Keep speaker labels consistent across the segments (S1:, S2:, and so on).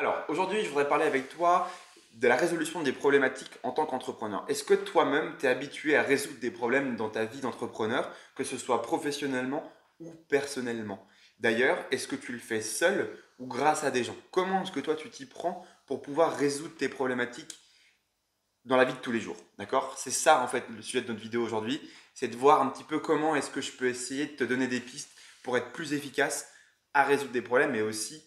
S1: Alors, aujourd'hui, je voudrais parler avec toi de la résolution des problématiques en tant qu'entrepreneur. Est-ce que toi-même, tu es habitué à résoudre des problèmes dans ta vie d'entrepreneur, que ce soit professionnellement ou personnellement? D'ailleurs, est-ce que tu le fais seul ou grâce à des gens? Comment est-ce que toi, tu t'y prends pour pouvoir résoudre tes problématiques dans la vie de tous les jours? D'accord? C'est ça, en fait, le sujet de notre vidéo aujourd'hui. C'est de voir un petit peu comment est-ce que je peux essayer de te donner des pistes pour être plus efficace à résoudre des problèmes, mais aussi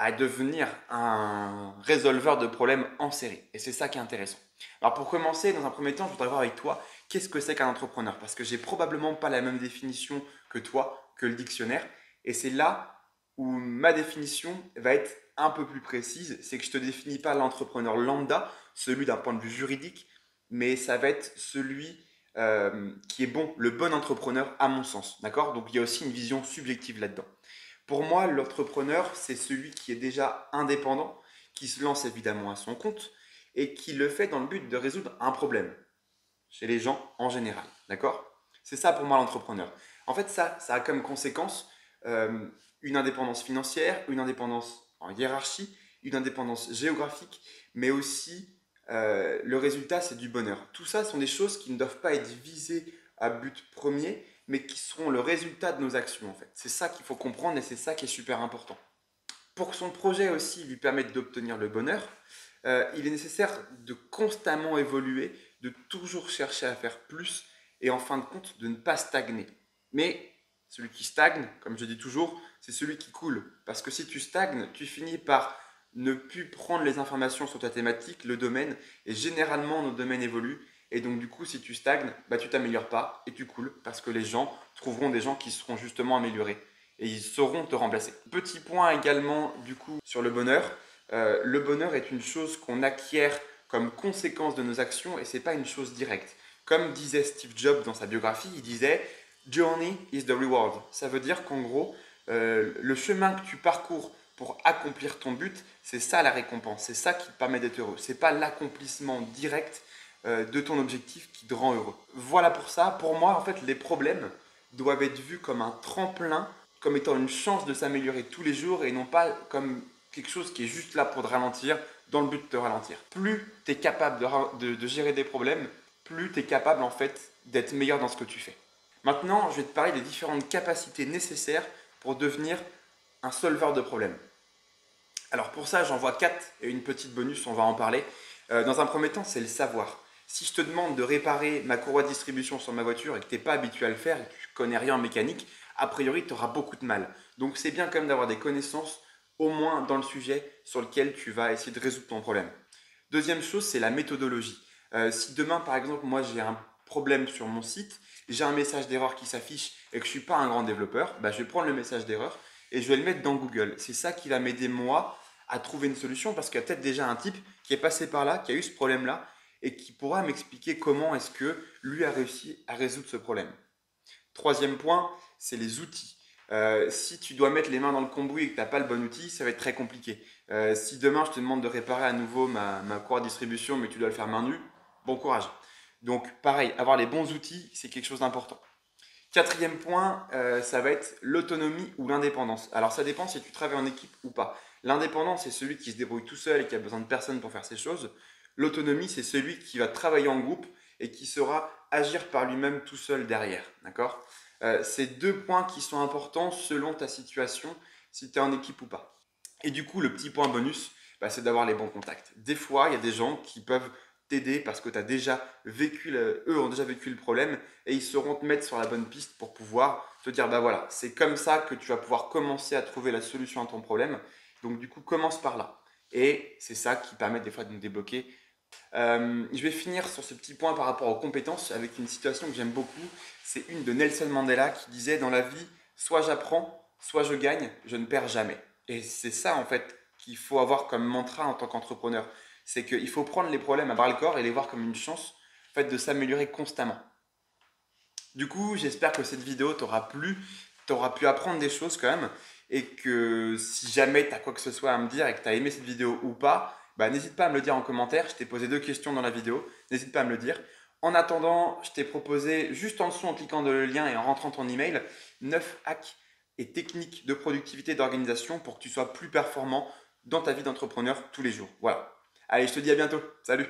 S1: à devenir un résolveur de problèmes en série. Et c'est ça qui est intéressant. Alors pour commencer, dans un premier temps, je voudrais voir avec toi qu'est-ce que c'est qu'un entrepreneur. Parce que j'ai probablement pas la même définition que toi, que le dictionnaire. Et c'est là où ma définition va être un peu plus précise. C'est que je te définis pas l'entrepreneur lambda, celui d'un point de vue juridique, mais ça va être celui qui est bon, le bon entrepreneur à mon sens. D'accord? Donc il y a aussi une vision subjective là-dedans. Pour moi, l'entrepreneur, c'est celui qui est déjà indépendant, qui se lance évidemment à son compte et qui le fait dans le but de résoudre un problème chez les gens en général. D'accord? C'est ça pour moi l'entrepreneur. En fait, ça a comme conséquence euh, une indépendance financière, une indépendance en hiérarchie, une indépendance géographique, mais aussi le résultat, c'est du bonheur. Tout ça sont des choses qui ne doivent pas être visées à but premier, mais qui seront le résultat de nos actions en fait. C'est ça qu'il faut comprendre et c'est ça qui est super important. Pour que son projet aussi lui permette d'obtenir le bonheur, il est nécessaire de constamment évoluer, de toujours chercher à faire plus et en fin de compte de ne pas stagner. Mais celui qui stagne, comme je dis toujours, c'est celui qui coule. Parce que si tu stagnes, tu finis par ne plus prendre les informations sur ta thématique, le domaine, et généralement nos domaines évoluent. Et donc du coup, si tu stagnes, bah, tu t'améliores pas et tu coules parce que les gens trouveront des gens qui seront justement améliorés et ils sauront te remplacer. Petit point également du coup sur le bonheur. Le bonheur est une chose qu'on acquiert comme conséquence de nos actions et c'est pas une chose directe. Comme disait Steve Jobs dans sa biographie, il disait Journey is the reward. Ça veut dire qu'en gros, le chemin que tu parcours pour accomplir ton but, c'est ça la récompense, c'est ça qui te permet d'être heureux. C'est pas l'accomplissement direct de ton objectif qui te rend heureux. Voilà pour ça. Pour moi, en fait, les problèmes doivent être vus comme un tremplin, comme étant une chance de s'améliorer tous les jours et non pas comme quelque chose qui est juste là pour te ralentir, dans le but de te ralentir. Plus tu es capable de gérer des problèmes, plus tu es capable en fait d'être meilleur dans ce que tu fais. Maintenant, je vais te parler des différentes capacités nécessaires pour devenir un solveur de problèmes. Alors pour ça, j'en vois 4 et une petite bonus, on va en parler. Dans un premier temps, c'est le savoir. Si je te demande de réparer ma courroie de distribution sur ma voiture et que tu n'es pas habitué à le faire et que tu ne connais rien en mécanique, a priori, tu auras beaucoup de mal. Donc c'est bien quand même d'avoir des connaissances au moins dans le sujet sur lequel tu vas essayer de résoudre ton problème. Deuxième chose, c'est la méthodologie. Si demain, par exemple, moi j'ai un problème sur mon site, j'ai un message d'erreur qui s'affiche et que je ne suis pas un grand développeur, bah, je vais prendre le message d'erreur et je vais le mettre dans Google. C'est ça qui va m'aider moi à trouver une solution parce qu'il y a peut-être déjà un type qui est passé par là, qui a eu ce problème-là et qui pourra m'expliquer comment est-ce que lui a réussi à résoudre ce problème. Troisième point, c'est les outils. Si tu dois mettre les mains dans le cambouis et que tu n'as pas le bon outil, ça va être très compliqué. Si demain je te demande de réparer à nouveau ma courroie de distribution, mais tu dois le faire main nue, bon courage. Donc pareil, avoir les bons outils, c'est quelque chose d'important. Quatrième point, ça va être l'autonomie ou l'indépendance. Alors ça dépend si tu travailles en équipe ou pas. L'indépendance, c'est celui qui se débrouille tout seul et qui a besoin de personne pour faire ses choses. L'autonomie, c'est celui qui va travailler en groupe et qui saura agir par lui-même tout seul derrière. D'accord? C'est deux points qui sont importants selon ta situation, si tu es en équipe ou pas. Et du coup, le petit point bonus, bah, c'est d'avoir les bons contacts. Des fois, il y a des gens qui peuvent t'aider parce que tu as déjà vécu, eux ont déjà vécu le problème et ils sauront te mettre sur la bonne piste pour pouvoir te dire, bah voilà, c'est comme ça que tu vas pouvoir commencer à trouver la solution à ton problème. Donc du coup, commence par là. Et c'est ça qui permet des fois de nous débloquer. Je vais finir sur ce petit point par rapport aux compétences avec une situation que j'aime beaucoup. C'est une de Nelson Mandela qui disait dans la vie, soit j'apprends, soit je gagne, je ne perds jamais. Et c'est ça en fait qu'il faut avoir comme mantra en tant qu'entrepreneur. C'est qu'il faut prendre les problèmes à bras le corps et les voir comme une chance en fait, de s'améliorer constamment. Du coup, j'espère que cette vidéo t'aura plu, t'aura pu apprendre des choses quand même, et que si jamais tu as quoi que ce soit à me dire et que tu as aimé cette vidéo ou pas, bah, n'hésite pas à me le dire en commentaire. Je t'ai posé deux questions dans la vidéo, n'hésite pas à me le dire. En attendant, je t'ai proposé juste en dessous en cliquant dans le lien et en rentrant ton email 9 hacks et techniques de productivité et d'organisation pour que tu sois plus performant dans ta vie d'entrepreneur tous les jours. Voilà. Allez, je te dis à bientôt. Salut!